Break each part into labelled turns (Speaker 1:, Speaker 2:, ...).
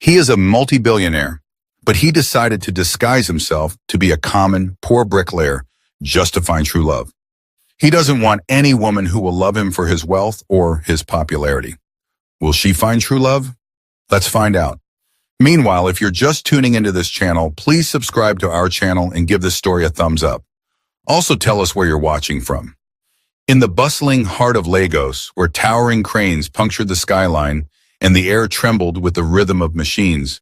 Speaker 1: He is a multi-billionaire, but he decided to disguise himself to be a common, poor bricklayer just to find true love. He doesn't want any woman who will love him for his wealth or his popularity. Will she find true love? Let's find out. Meanwhile, if you're just tuning into this channel, please subscribe to our channel and give this story a thumbs up. Also tell us where you're watching from. In the bustling heart of Lagos, where towering cranes punctured the skyline and the air trembled with the rhythm of machines,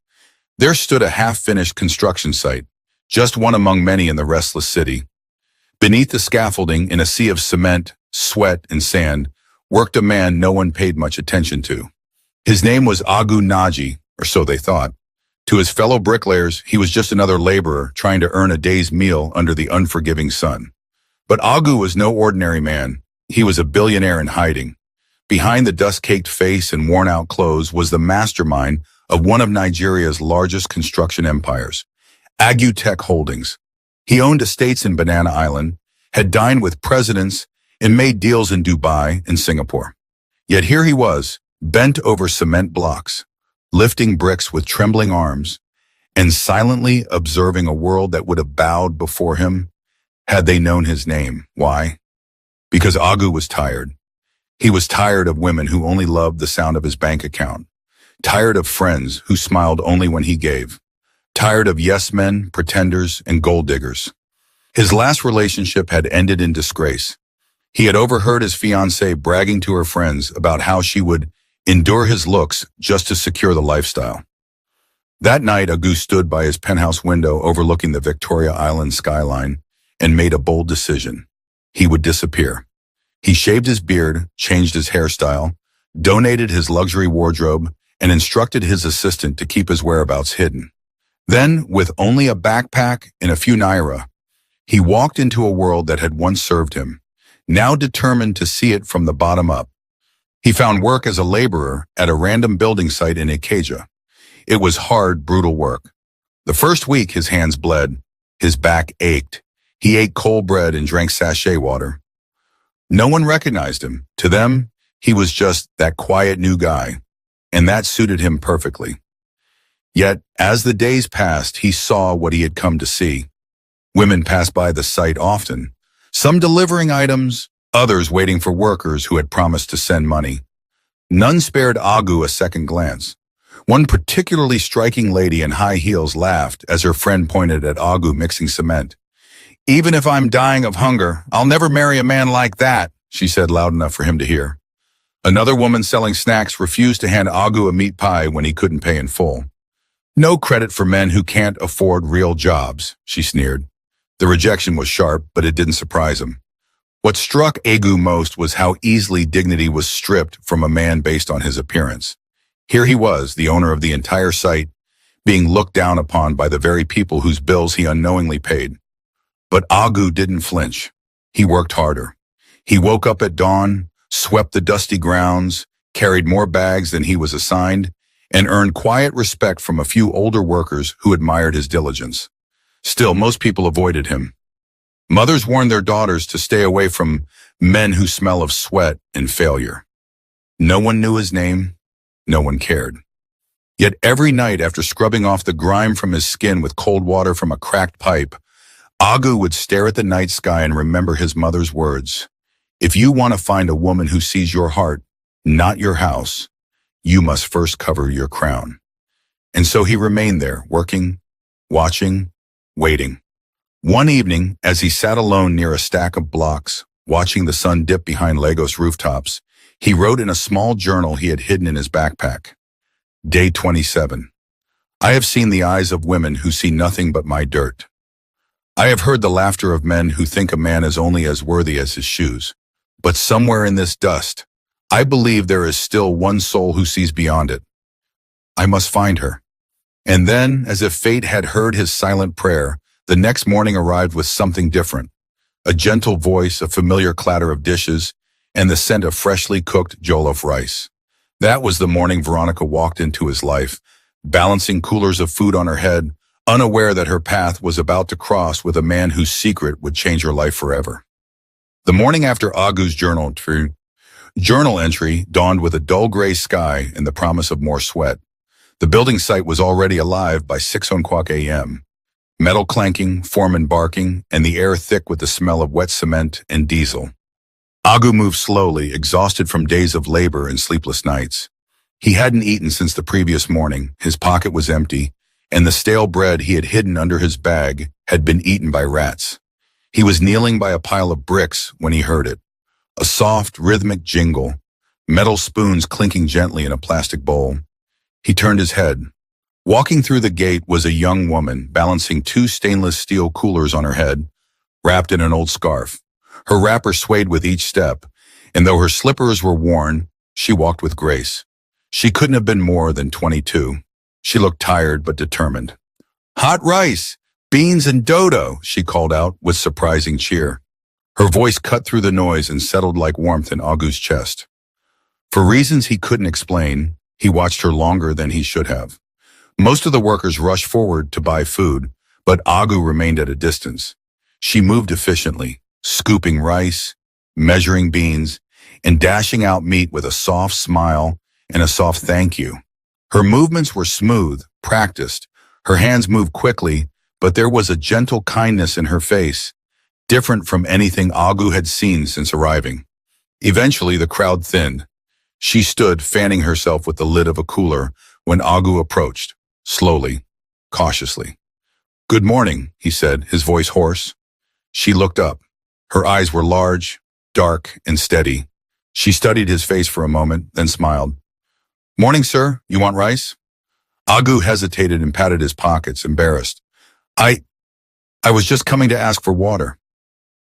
Speaker 1: there stood a half-finished construction site, just one among many in the restless city. Beneath the scaffolding, in a sea of cement, sweat, and sand, worked a man no one paid much attention to. His name was Agu Naji, or so they thought. To his fellow bricklayers, he was just another laborer trying to earn a day's meal under the unforgiving sun. But Agu was no ordinary man. He was a billionaire in hiding. Behind the dust-caked face and worn-out clothes was the mastermind of one of Nigeria's largest construction empires, Agu Tech Holdings. He owned estates in Banana Island, had dined with presidents, and made deals in Dubai and Singapore. Yet here he was, bent over cement blocks, lifting bricks with trembling arms, and silently observing a world that would have bowed before him had they known his name. Why? Because Agu was tired. He was tired of women who only loved the sound of his bank account, tired of friends who smiled only when he gave, tired of yes men, pretenders, and gold diggers. His last relationship had ended in disgrace. He had overheard his fiancée bragging to her friends about how she would endure his looks just to secure the lifestyle. That night, Agu stood by his penthouse window overlooking the Victoria Island skyline and made a bold decision. He would disappear. He shaved his beard, changed his hairstyle, donated his luxury wardrobe, and instructed his assistant to keep his whereabouts hidden. Then, with only a backpack and a few naira, he walked into a world that had once served him, now determined to see it from the bottom up. He found work as a laborer at a random building site in Ikeja. It was hard, brutal work. The first week, his hands bled, his back ached. He ate cold bread and drank sachet water. No one recognized him. To them, he was just that quiet new guy, and that suited him perfectly. Yet, as the days passed, he saw what he had come to see. Women passed by the site often, some delivering items, others waiting for workers who had promised to send money. None spared Agu a second glance. One particularly striking lady in high heels laughed as her friend pointed at Agu mixing cement. "Even if I'm dying of hunger, I'll never marry a man like that," she said loud enough for him to hear. Another woman selling snacks refused to hand Agu a meat pie when he couldn't pay in full. "No credit for men who can't afford real jobs," she sneered. The rejection was sharp, but it didn't surprise him. What struck Agu most was how easily dignity was stripped from a man based on his appearance. Here he was, the owner of the entire site, being looked down upon by the very people whose bills he unknowingly paid. But Agu didn't flinch. He worked harder. He woke up at dawn, swept the dusty grounds, carried more bags than he was assigned, and earned quiet respect from a few older workers who admired his diligence. Still, most people avoided him. Mothers warned their daughters to stay away from men who smell of sweat and failure. No one knew his name. No one cared. Yet every night, after scrubbing off the grime from his skin with cold water from a cracked pipe, Agu would stare at the night sky and remember his mother's words. "If you want to find a woman who sees your heart, not your house, you must first cover your crown." And so he remained there, working, watching, waiting. One evening, as he sat alone near a stack of blocks, watching the sun dip behind Lagos rooftops, he wrote in a small journal he had hidden in his backpack. Day 27. I have seen the eyes of women who see nothing but my dirt. I have heard the laughter of men who think a man is only as worthy as his shoes. But somewhere in this dust, I believe there is still one soul who sees beyond it. I must find her. And then, as if fate had heard his silent prayer, the next morning arrived with something different. A gentle voice, a familiar clatter of dishes, and the scent of freshly cooked jollof rice. That was the morning Veronica walked into his life, balancing coolers of food on her head, unaware that her path was about to cross with a man whose secret would change her life forever. The morning after Agu's journal entry dawned with a dull gray sky and the promise of more sweat. The building site was already alive by 6 o'clock a.m. Metal clanking, foreman barking, and the air thick with the smell of wet cement and diesel. Agu moved slowly, exhausted from days of labor and sleepless nights. He hadn't eaten since the previous morning, his pocket was empty, and the stale bread he had hidden under his bag had been eaten by rats. He was kneeling by a pile of bricks when he heard it. A soft, rhythmic jingle, metal spoons clinking gently in a plastic bowl. He turned his head. Walking through the gate was a young woman balancing 2 stainless steel coolers on her head, wrapped in an old scarf. Her wrapper swayed with each step, and though her slippers were worn, she walked with grace. She couldn't have been more than 22. She looked tired but determined. "Hot rice, beans and dodo," she called out with surprising cheer. Her voice cut through the noise and settled like warmth in Agu's chest. For reasons he couldn't explain, he watched her longer than he should have. Most of the workers rushed forward to buy food, but Agu remained at a distance. She moved efficiently, scooping rice, measuring beans, and dashing out meat with a soft smile and a soft thank you. Her movements were smooth, practiced. Her hands moved quickly, but there was a gentle kindness in her face, different from anything Agu had seen since arriving. Eventually, the crowd thinned. She stood, fanning herself with the lid of a cooler, when Agu approached, slowly, cautiously. "Good morning," he said, his voice hoarse. She looked up. Her eyes were large, dark, and steady. She studied his face for a moment, then smiled. "Morning, sir. You want rice?" Agu hesitated and patted his pockets, embarrassed. I was just coming to ask for water."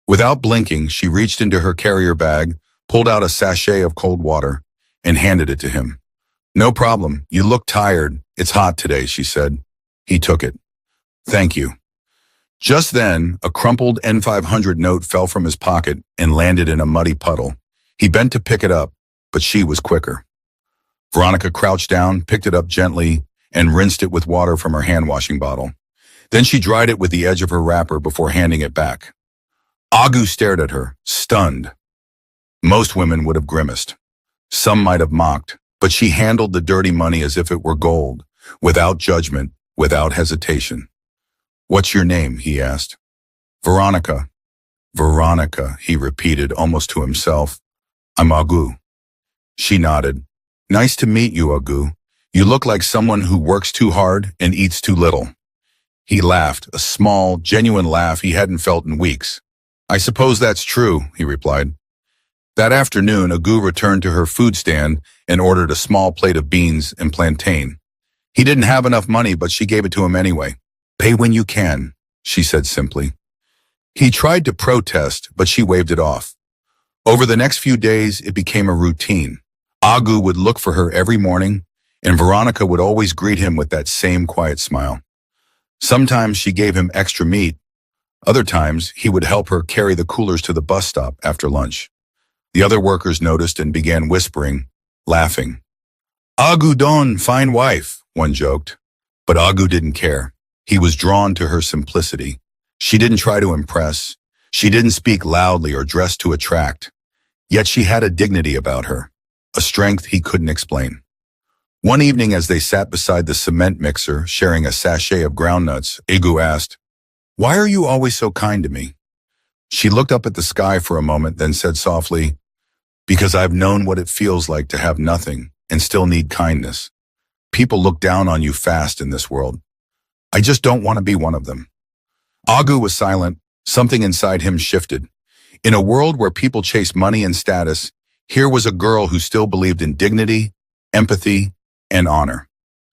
Speaker 1: Without blinking, she reached into her carrier bag, pulled out a sachet of cold water, and handed it to him. "No problem. You look tired. It's hot today," she said. He took it. "Thank you." Just then, a crumpled N500 note fell from his pocket and landed in a muddy puddle. He bent to pick it up, but she was quicker. Veronica crouched down, picked it up gently, and rinsed it with water from her hand-washing bottle. Then she dried it with the edge of her wrapper before handing it back. Agu stared at her, stunned. Most women would have grimaced. Some might have mocked, but she handled the dirty money as if it were gold, without judgment, without hesitation. "What's your name?" he asked. "Veronica." "Veronica," he repeated almost to himself. "I'm Agu." She nodded. "Nice to meet you, Agu. You look like someone who works too hard and eats too little." He laughed, a small, genuine laugh he hadn't felt in weeks. "I suppose that's true," he replied. That afternoon, Agu returned to her food stand and ordered a small plate of beans and plantain. He didn't have enough money, but she gave it to him anyway. "Pay when you can," she said simply. He tried to protest, but she waved it off. Over the next few days, it became a routine. Agu would look for her every morning, and Veronica would always greet him with that same quiet smile. Sometimes she gave him extra meat. Other times, he would help her carry the coolers to the bus stop after lunch. The other workers noticed and began whispering, laughing. "Agu don, fine wife," one joked. But Agu didn't care. He was drawn to her simplicity. She didn't try to impress. She didn't speak loudly or dress to attract. Yet she had a dignity about her, a strength he couldn't explain. One evening as they sat beside the cement mixer, sharing a sachet of groundnuts, Agu asked, "Why are you always so kind to me?" She looked up at the sky for a moment, then said softly, "Because I've known what it feels like to have nothing and still need kindness. People look down on you fast in this world. I just don't want to be one of them." Agu was silent. Something inside him shifted. In a world where people chase money and status, here was a girl who still believed in dignity, empathy, and honor.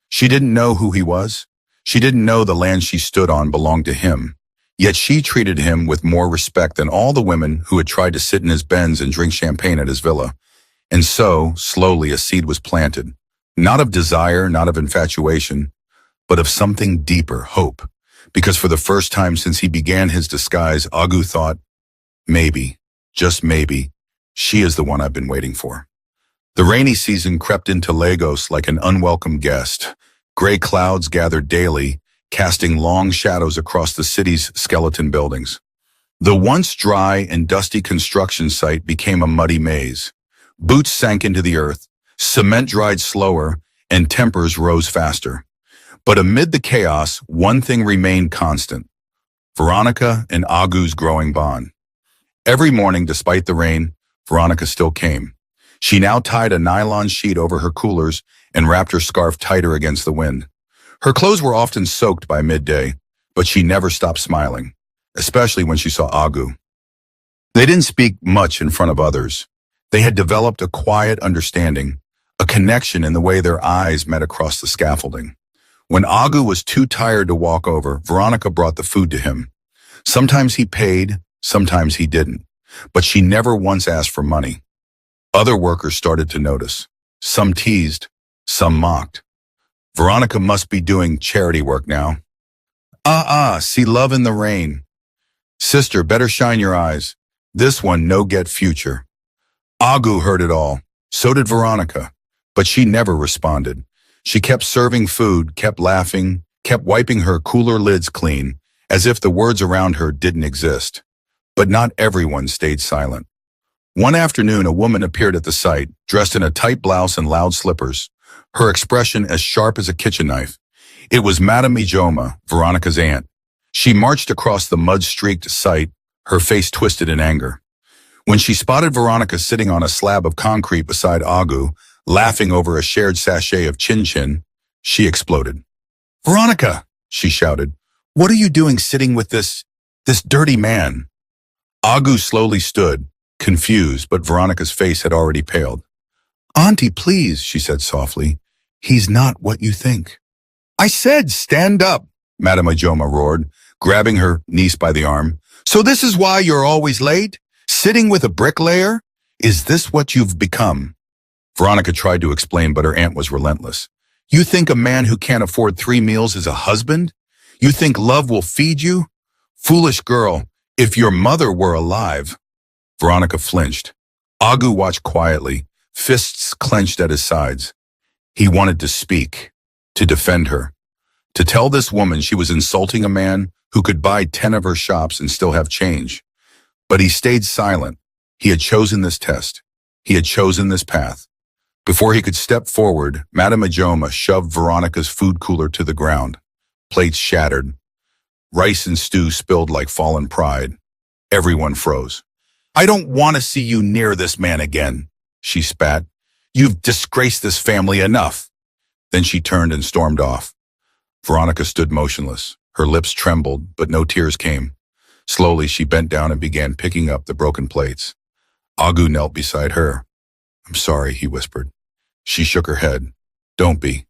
Speaker 1: She didn't know who he was. She didn't know the land she stood on belonged to him. Yet she treated him with more respect than all the women who had tried to sit in his Benz and drink champagne at his villa. And so, slowly, a seed was planted. Not of desire, not of infatuation, but of something deeper, hope. Because for the first time since he began his disguise, Agu thought, maybe, just maybe, she is the one I've been waiting for. The rainy season crept into Lagos like an unwelcome guest. Gray clouds gathered daily, casting long shadows across the city's skeleton buildings. The once dry and dusty construction site became a muddy maze. Boots sank into the earth, cement dried slower, and tempers rose faster. But amid the chaos, one thing remained constant: Veronica and Agu's growing bond. Every morning, despite the rain, Veronica still came. She now tied a nylon sheet over her coolers and wrapped her scarf tighter against the wind. Her clothes were often soaked by midday, but she never stopped smiling, especially when she saw Agu. They didn't speak much in front of others. They had developed a quiet understanding, a connection in the way their eyes met across the scaffolding. When Agu was too tired to walk over, Veronica brought the food to him. Sometimes he paid, sometimes he didn't, but she never once asked for money. Other workers started to notice. Some teased, some mocked. Veronica must be doing charity work now. See love in the rain. Sister, better shine your eyes. This one no get future. Agu heard it all. So did Veronica. But she never responded. She kept serving food, kept laughing, kept wiping her cooler lids clean, as if the words around her didn't exist. But not everyone stayed silent. One afternoon, a woman appeared at the site, dressed in a tight blouse and loud slippers, her expression as sharp as a kitchen knife. It was Madame Ijoma, Veronica's aunt. She marched across the mud-streaked site, her face twisted in anger. When she spotted Veronica sitting on a slab of concrete beside Agu, laughing over a shared sachet of chin-chin, she exploded. "Veronica," she shouted, "what are you doing sitting with this dirty man?" Agu slowly stood, confused, but Veronica's face had already paled. "Auntie, please," she said softly. "He's not what you think." "I said stand up," Madame Ijoma roared, grabbing her niece by the arm. "So this is why you're always late? Sitting with a bricklayer? Is this what you've become?" Veronica tried to explain, but her aunt was relentless. "You think a man who can't afford 3 meals is a husband? You think love will feed you? Foolish girl, if your mother were alive." Veronica flinched. Agu watched quietly, fists clenched at his sides. He wanted to speak, to defend her, to tell this woman she was insulting a man who could buy 10 of her shops and still have change. But he stayed silent. He had chosen this test. He had chosen this path. Before he could step forward, Madame Ijoma shoved Veronica's food cooler to the ground. Plates shattered. Rice and stew spilled like fallen pride. Everyone froze. "I don't want to see you near this man again," she spat. "You've disgraced this family enough." Then she turned and stormed off. Veronica stood motionless. Her lips trembled, but no tears came. Slowly, she bent down and began picking up the broken plates. Agu knelt beside her. "I'm sorry," he whispered. She shook her head. "Don't be.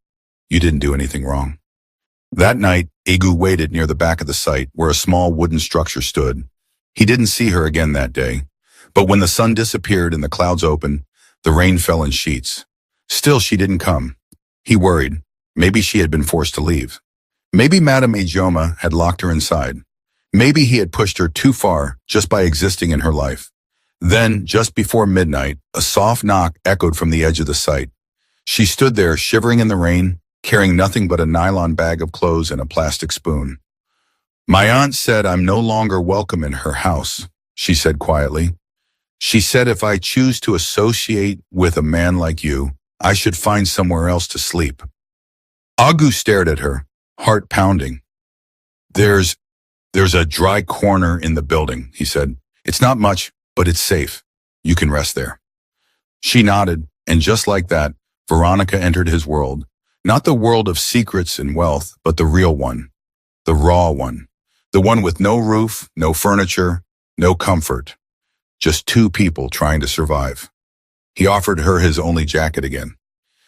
Speaker 1: You didn't do anything wrong." That night, Agu waited near the back of the site where a small wooden structure stood. He didn't see her again that day. But when the sun disappeared and the clouds opened, the rain fell in sheets. Still, she didn't come. He worried. Maybe she had been forced to leave. Maybe Madame Ijoma had locked her inside. Maybe he had pushed her too far just by existing in her life. Then, just before midnight, a soft knock echoed from the edge of the site. She stood there, shivering in the rain, carrying nothing but a nylon bag of clothes and a plastic spoon. "My aunt said I'm no longer welcome in her house," she said quietly. "She said if I choose to associate with a man like you, I should find somewhere else to sleep." Agu stared at her, heart pounding. There's a dry corner in the building," he said. "It's not much, but it's safe. You can rest there." She nodded, and just like that, Veronica entered his world. Not the world of secrets and wealth, but the real one. The raw one. The one with no roof, no furniture, no comfort. Just 2 people trying to survive. He offered her his only jacket again.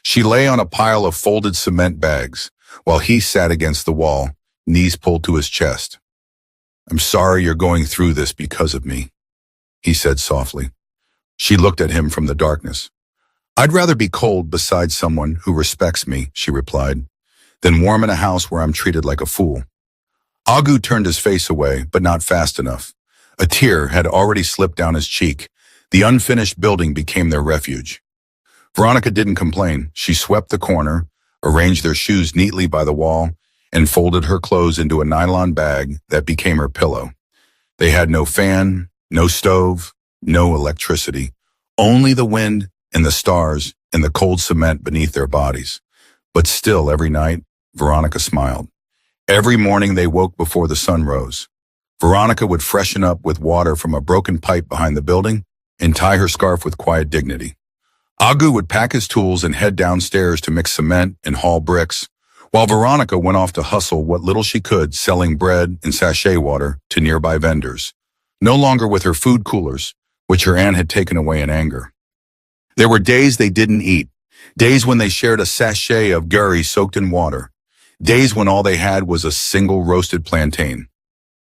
Speaker 1: She lay on a pile of folded cement bags, while he sat against the wall, knees pulled to his chest. "I'm sorry you're going through this because of me," he said softly. She looked at him from the darkness. "I'd rather be cold beside someone who respects me," she replied, "than warm in a house where I'm treated like a fool." Agu turned his face away, but not fast enough. A tear had already slipped down his cheek. The unfinished building became their refuge. Veronica didn't complain. She swept the corner, arranged their shoes neatly by the wall, and folded her clothes into a nylon bag that became her pillow. They had no fan, no stove, no electricity, only the wind and the stars and the cold cement beneath their bodies. But still, every night, Veronica smiled. Every morning they woke before the sun rose. Veronica would freshen up with water from a broken pipe behind the building and tie her scarf with quiet dignity. Agu would pack his tools and head downstairs to mix cement and haul bricks, while Veronica went off to hustle what little she could selling bread and sachet water to nearby vendors, no longer with her food coolers, which her aunt had taken away in anger. There were days they didn't eat, days when they shared a sachet of gurry soaked in water, days when all they had was a single roasted plantain.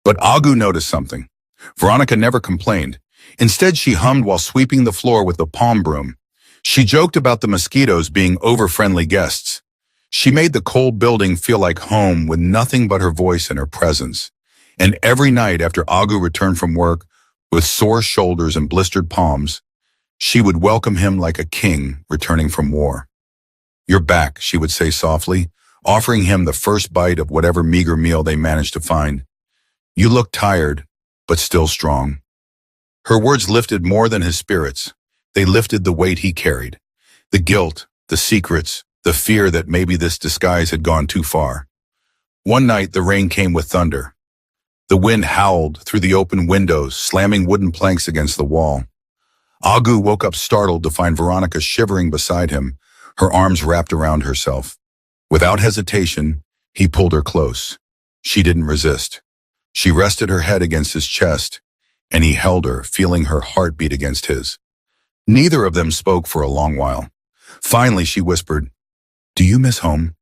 Speaker 1: But Agu noticed something. Veronica never complained. Instead, she hummed while sweeping the floor with the palm broom. She joked about the mosquitoes being over-friendly guests. She made the cold building feel like home with nothing but her voice and her presence. And every night after Agu returned from work with sore shoulders and blistered palms, she would welcome him like a king returning from war. "You're back," she would say softly, offering him the first bite of whatever meager meal they managed to find. "You look tired, but still strong." Her words lifted more than his spirits. They lifted the weight he carried. The guilt, the secrets, the fear that maybe this disguise had gone too far. One night the rain came with thunder. The wind howled through the open windows, slamming wooden planks against the wall. Agu woke up startled to find Veronica shivering beside him, her arms wrapped around herself. Without hesitation, he pulled her close. She didn't resist. She rested her head against his chest, and he held her, feeling her heart beat against his. Neither of them spoke for a long while. Finally, she whispered, "Do you miss home?"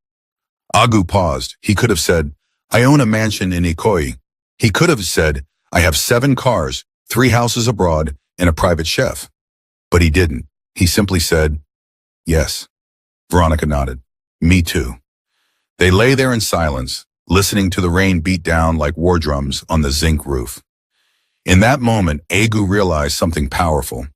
Speaker 1: Agu paused. He could have said, "I own a mansion in Ikoyi." He could have said, "I have 7 cars, 3 houses abroad, and a private chef." But he didn't. He simply said, "Yes." Veronica nodded. "Me too." They lay there in silence, listening to the rain beat down like war drums on the zinc roof. In that moment, Agu realized something powerful.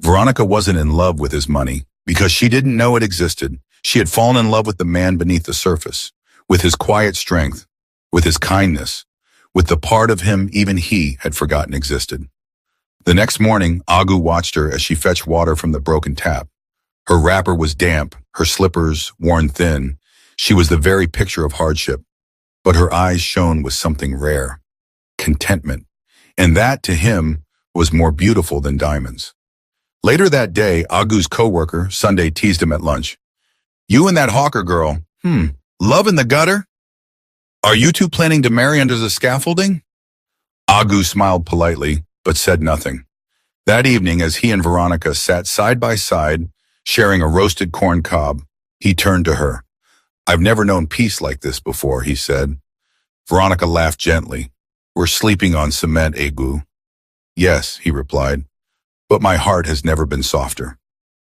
Speaker 1: Veronica wasn't in love with his money because she didn't know it existed. She had fallen in love with the man beneath the surface, with his quiet strength, with his kindness, with the part of him even he had forgotten existed. The next morning, Agu watched her as she fetched water from the broken tap. Her wrapper was damp, her slippers worn thin. She was the very picture of hardship. But her eyes shone with something rare, contentment. And that, to him, was more beautiful than diamonds. Later that day, Agu's coworker, Sunday, teased him at lunch. "You and that hawker girl, love in the gutter? Are you two planning to marry under the scaffolding?" Agu smiled politely, but said nothing. That evening, as he and Veronica sat side by side, sharing a roasted corn cob, he turned to her. "I've never known peace like this before," he said. Veronica laughed gently. "We're sleeping on cement, Agu." "Yes," he replied, "but my heart has never been softer."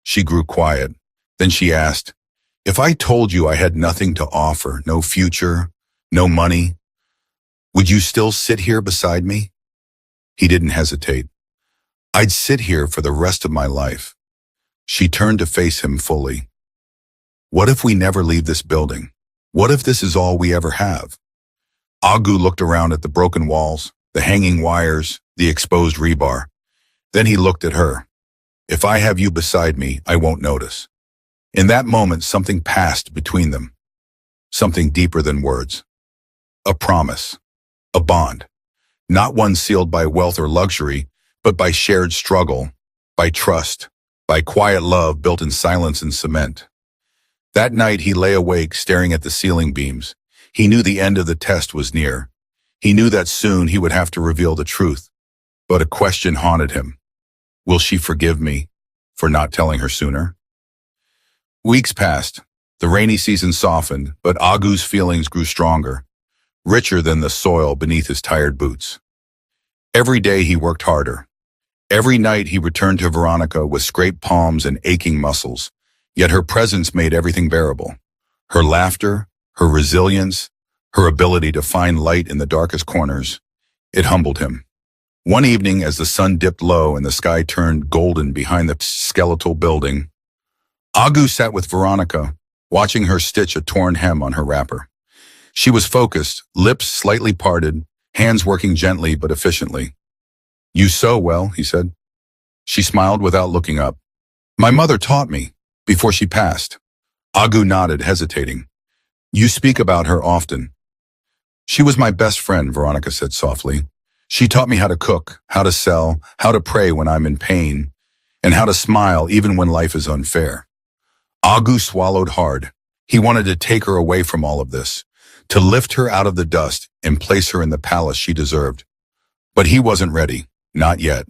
Speaker 1: She grew quiet. Then she asked, "If I told you I had nothing to offer, no future, no money, would you still sit here beside me?" He didn't hesitate. "I'd sit here for the rest of my life." She turned to face him fully. "What if we never leave this building? What if this is all we ever have?" Agu looked around at the broken walls, the hanging wires, the exposed rebar. Then he looked at her. "If I have you beside me, I won't notice." In that moment, something passed between them. Something deeper than words. A promise. A bond. Not one sealed by wealth or luxury, but by shared struggle, by trust, by quiet love built in silence and cement. That night he lay awake staring at the ceiling beams. He knew the end of the test was near. He knew that soon he would have to reveal the truth. But a question haunted him. Will she forgive me for not telling her sooner? Weeks passed. The rainy season softened, but Agu's feelings grew stronger, richer than the soil beneath his tired boots. Every day he worked harder. Every night he returned to Veronica with scraped palms and aching muscles, yet her presence made everything bearable. Her laughter, her resilience, her ability to find light in the darkest corners, it humbled him. One evening, as the sun dipped low and the sky turned golden behind the skeletal building, Agu sat with Veronica, watching her stitch a torn hem on her wrapper. She was focused, lips slightly parted, hands working gently but efficiently. "You sew well," he said. She smiled without looking up. "My mother taught me, before she passed." Agu nodded, hesitating. You speak about her often. She was my best friend, Veronica said softly. She taught me how to cook, how to sell, how to pray when I'm in pain, and how to smile even when life is unfair. Agu swallowed hard. He wanted to take her away from all of this, to lift her out of the dust and place her in the palace she deserved. But he wasn't ready, not yet.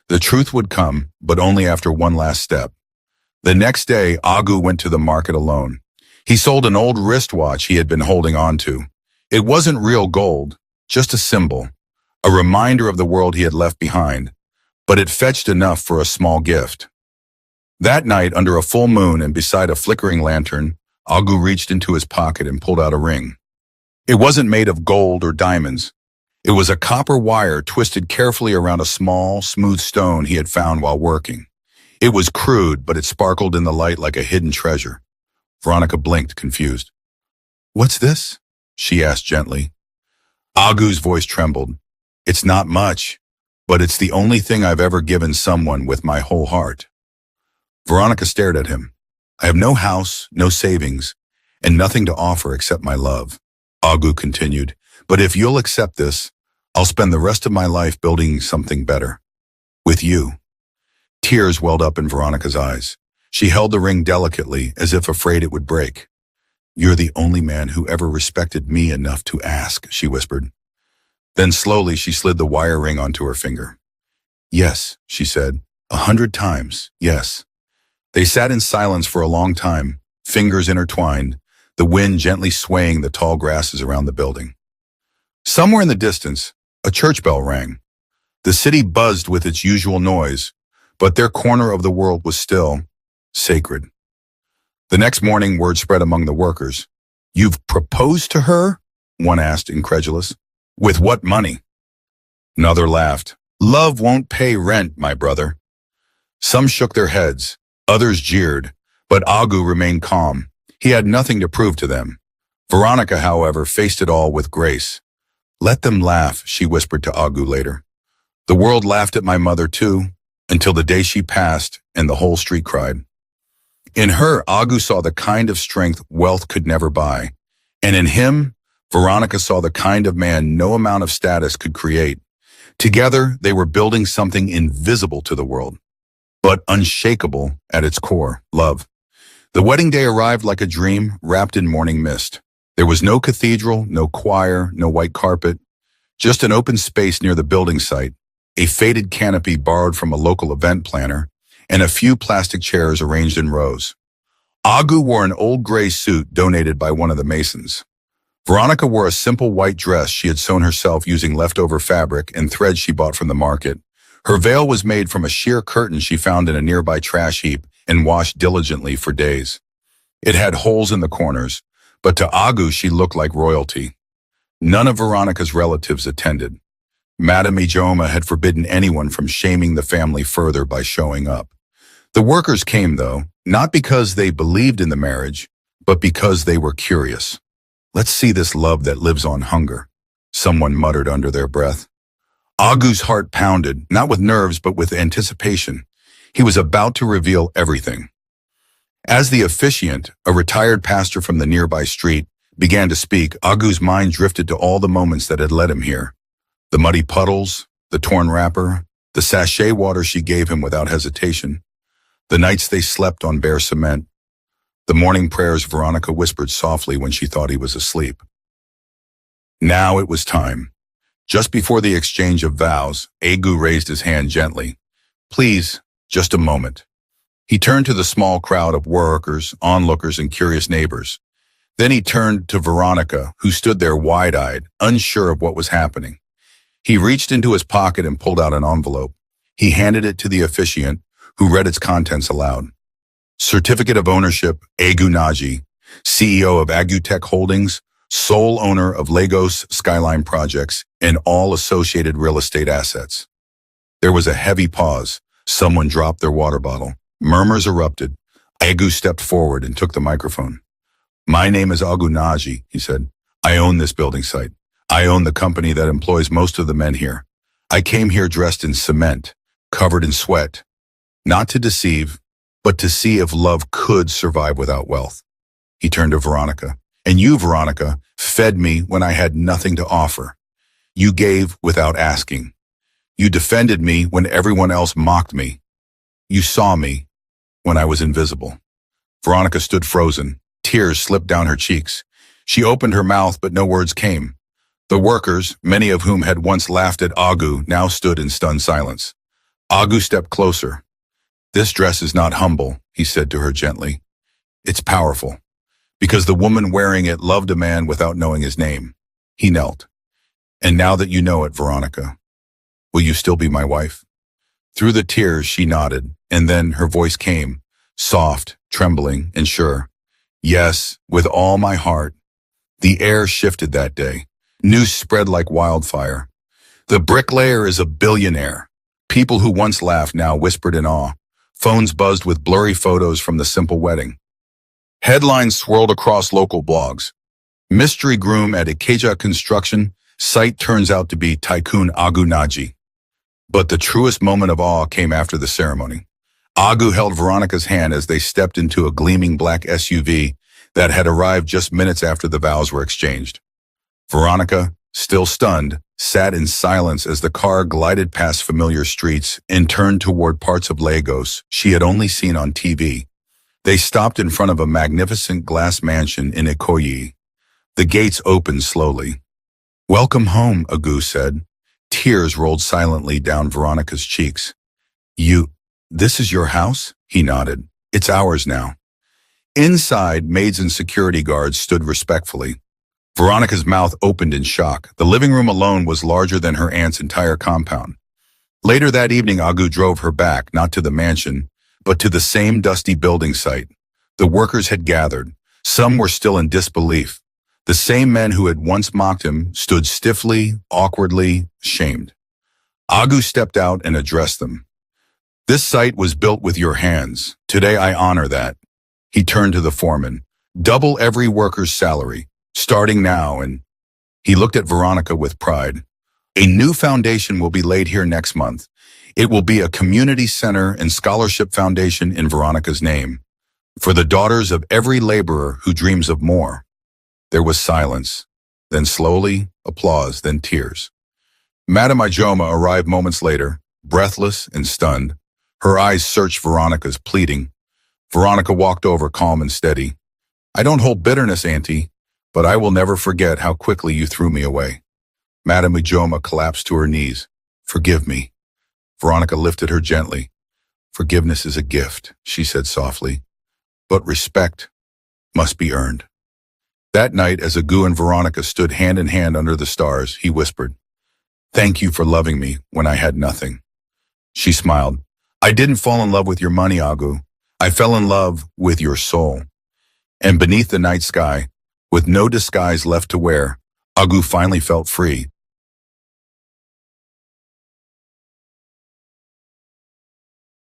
Speaker 1: The truth would come, but only after one last step. The next day, Agu went to the market alone. He sold an old wristwatch he had been holding on to. It wasn't real gold, just a symbol, a reminder of the world he had left behind, but it fetched enough for a small gift. That night, under a full moon and beside a flickering lantern, Agu reached into his pocket and pulled out a ring. It wasn't made of gold or diamonds. It was a copper wire twisted carefully around a small, smooth stone he had found while working. It was crude, but it sparkled in the light like a hidden treasure. Veronica blinked, confused. "What's this?" she asked gently. Agu's voice trembled. "It's not much, but it's the only thing I've ever given someone with my whole heart." Veronica stared at him. "I have no house, no savings, and nothing to offer except my love," Agu continued. "But if you'll accept this, I'll spend the rest of my life building something better. With you." Tears welled up in Veronica's eyes. She held the ring delicately, as if afraid it would break. "You're the only man who ever respected me enough to ask," she whispered. Then slowly she slid the wire ring onto her finger. "Yes," she said, 100 times, yes." They sat in silence for a long time, fingers intertwined, the wind gently swaying the tall grasses around the building. Somewhere in the distance, a church bell rang. The city buzzed with its usual noise, but their corner of the world was still sacred. The next morning, word spread among the workers. "You've proposed to her?" one asked, incredulous. "With what money?" Another laughed. "Love won't pay rent, my brother." Some shook their heads, others jeered, but Agu remained calm. He had nothing to prove to them. Veronica, however, faced it all with grace. "Let them laugh," she whispered to Agu later. "The world laughed at my mother too, until the day she passed and the whole street cried." In her, Agu saw the kind of strength wealth could never buy. And in him, Veronica saw the kind of man no amount of status could create. Together, they were building something invisible to the world, but unshakable at its core, love. The wedding day arrived like a dream wrapped in morning mist. There was no cathedral, no choir, no white carpet, just an open space near the building site, a faded canopy borrowed from a local event planner, and a few plastic chairs arranged in rows. Agu wore an old gray suit donated by one of the masons. Veronica wore a simple white dress she had sewn herself using leftover fabric and threads she bought from the market. Her veil was made from a sheer curtain she found in a nearby trash heap and washed diligently for days. It had holes in the corners, but to Agu she looked like royalty. None of Veronica's relatives attended. Madame Ijoma had forbidden anyone from shaming the family further by showing up. The workers came, though, not because they believed in the marriage, but because they were curious. "Let's see this love that lives on hunger," someone muttered under their breath. Agu's heart pounded, not with nerves but with anticipation. He was about to reveal everything. As the officiant, a retired pastor from the nearby street, began to speak, Agu's mind drifted to all the moments that had led him here. The muddy puddles, the torn wrapper, the sachet water she gave him without hesitation, the nights they slept on bare cement, the morning prayers Veronica whispered softly when she thought he was asleep. Now it was time. Just before the exchange of vows, Agu raised his hand gently. "Please, just a moment." He turned to the small crowd of workers, onlookers, and curious neighbors. Then he turned to Veronica, who stood there wide-eyed, unsure of what was happening. He reached into his pocket and pulled out an envelope. He handed it to the officiant, who read its contents aloud. "Certificate of Ownership, Agu Naji, CEO of Agutech Holdings, sole owner of Lagos Skyline Projects, and all associated real estate assets." There was a heavy pause. Someone dropped their water bottle. Murmurs erupted. Agu stepped forward and took the microphone. "My name is Agu Naji," he said. "I own this building site. I own the company that employs most of the men here. I came here dressed in cement, covered in sweat, not to deceive, but to see if love could survive without wealth. He turned to Veronica. And you, Veronica, fed me when I had nothing to offer. You gave without asking. You defended me when everyone else mocked me. You saw me when I was invisible. Veronica stood frozen. Tears slipped down her cheeks. She opened her mouth, but no words came. The workers, many of whom had once laughed at Agu, now stood in stunned silence. Agu stepped closer. This dress is not humble, he said to her gently. It's powerful, because the woman wearing it loved a man without knowing his name. He knelt. And now that you know it, Veronica, will you still be my wife? Through the tears, she nodded, and then her voice came, soft, trembling, and sure. Yes, with all my heart. The air shifted that day. News spread like wildfire. The bricklayer is a billionaire. People who once laughed now whispered in awe. Phones buzzed with blurry photos from the simple wedding. Headlines swirled across local blogs. Mystery groom at Ikeja construction site turns out to be Tycoon Agu Naji. But the truest moment of awe came after the ceremony. Agu held Veronica's hand as they stepped into a gleaming black SUV that had arrived just minutes after the vows were exchanged. Veronica, still stunned, sat in silence as the car glided past familiar streets and turned toward parts of Lagos she had only seen on TV. They stopped in front of a magnificent glass mansion in Ikoyi. The gates opened slowly. Welcome home, Agu said. Tears rolled silently down Veronica's cheeks. This is your house? He nodded. It's ours now. Inside, maids and security guards stood respectfully. Veronica's mouth opened in shock. The living room alone was larger than her aunt's entire compound. Later that evening, Agu drove her back, not to the mansion, but to the same dusty building site. The workers had gathered. Some were still in disbelief. The same men who had once mocked him stood stiffly, awkwardly, ashamed. Agu stepped out and addressed them. This site was built with your hands. Today I honor that. He turned to the foreman. Double every worker's salary, starting now, and he looked at Veronica with pride. A new foundation will be laid here next month. It will be a community center and scholarship foundation in Veronica's name, for the daughters of every laborer who dreams of more. There was silence, then slowly, applause, then tears. Madame Ijoma arrived moments later, breathless and stunned. Her eyes searched Veronica's, pleading. Veronica walked over, calm and steady. I don't hold bitterness, Auntie, but I will never forget how quickly you threw me away. Madame Ijoma collapsed to her knees. Forgive me. Veronica lifted her gently. Forgiveness is a gift, she said softly, but respect must be earned. That night, as Agu and Veronica stood hand in hand under the stars, he whispered, Thank you for loving me when I had nothing. She smiled. I didn't fall in love with your money, Agu. I fell in love with your soul. And beneath the night sky, with no disguise left to wear, Agu finally felt free,